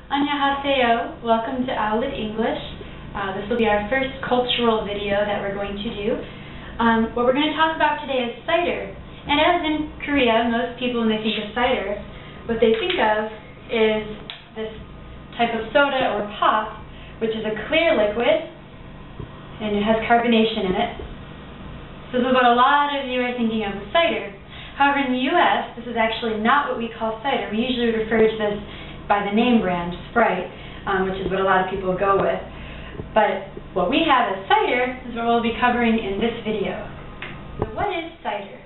Annyeonghaseyo. Welcome to Owletenglish. This will be our first cultural video that we're going to do. What we're going to talk about today is cider. And as in Korea, most people when they think of cider, what they think of is this type of soda or pop, which is a clear liquid, and it has carbonation in it. So this is what a lot of you are thinking of with cider. However, in the U.S., this is actually not what we call cider. We usually refer to this by the name brand, Sprite, which is what a lot of people go with. But what we have as cider is what we'll be covering in this video. So what is cider?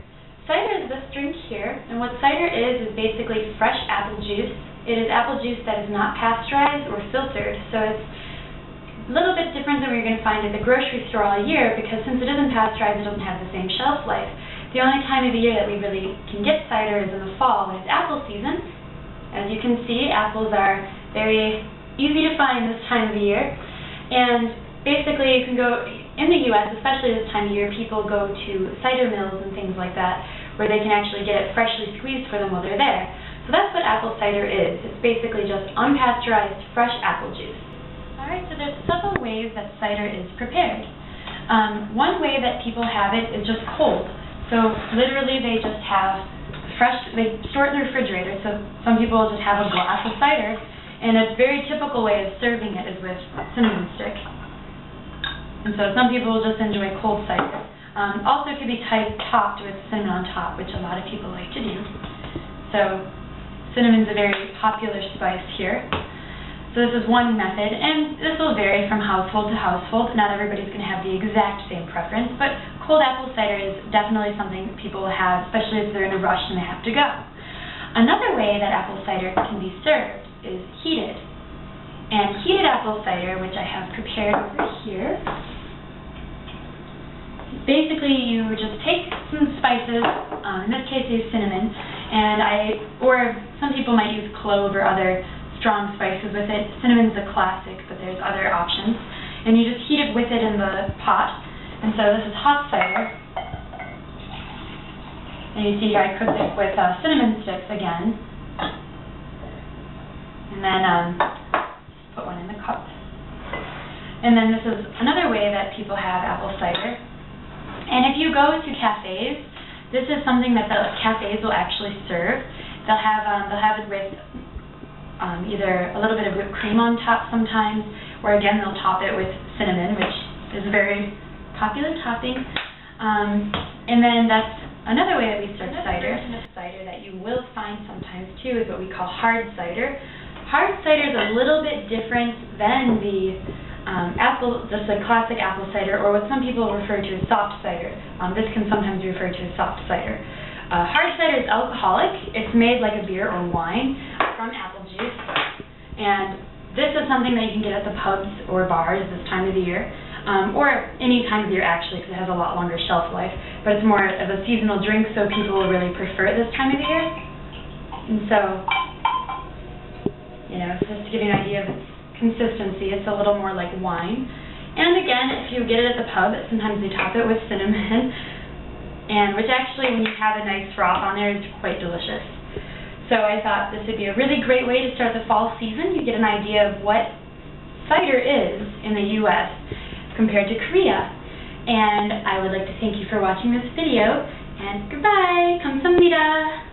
Cider is this drink here, and what cider is basically fresh apple juice. It is apple juice that is not pasteurized or filtered, so it's a little bit different than we're going to find at the grocery store all year, because since it isn't pasteurized, it doesn't have the same shelf life. The only time of the year that we really can get cider is in the fall when it's apple season. As you can see, apples are very easy to find this time of the year. And basically you can go, in the U.S., especially this time of year, people go to cider mills and things like that, where they can actually get it freshly squeezed for them while they're there. So that's what apple cider is. It's basically just unpasteurized, fresh apple juice. Alright, so there's several ways that cider is prepared. One way that people have it is just cold. So literally they just have they store it in the refrigerator. So some people will just have a glass of cider, and a very typical way of serving it is with cinnamon stick. And so some people will just enjoy cold cider. Also it could be topped with cinnamon on top, which a lot of people like to do. So cinnamon's a very popular spice here. So this is one method, and this will vary from household to household. Not everybody's going to have the exact same preference, but cold apple cider is definitely something people have, especially if they're in a rush and they have to go. Another way that apple cider can be served is heated. And heated apple cider, which I have prepared over here, basically you just take some spices, in this case I use cinnamon, or some people might use clove or other strong spices with it. Cinnamon's a classic, but there's other options. And you just heat it with it in the pot. And so this is hot cider. And you see here I cooked it with cinnamon sticks again. And then put one in the cup. And then this is another way that people have apple cider. And if you go to cafes, this is something that the cafes will actually serve. They'll have it with either a little bit of whipped cream on top sometimes, or again they'll top it with cinnamon, which is a very popular topping. And then that's another way that we serve cider. Cider that you will find sometimes too is what we call hard cider. Hard cider is a little bit different than the just a classic apple cider, or what some people refer to as soft cider. This can sometimes be referred to as soft cider. Hard cider is alcoholic. It's made like a beer or wine from apple juice, and this is something that you can get at the pubs or bars this time of the year, or any time of the year actually, because it has a lot longer shelf life, but it's more of a seasonal drink, so people will really prefer it this time of the year. And so, just to give you an idea of its consistency, it's a little more like wine. And again, if you get it at the pub, sometimes they top it with cinnamon, and which actually, when you have a nice froth on there, is quite delicious. So I thought this would be a really great way to start the fall season. You get an idea of what cider is in the U.S. compared to Korea. And I would like to thank you for watching this video, and goodbye! 감사합니다!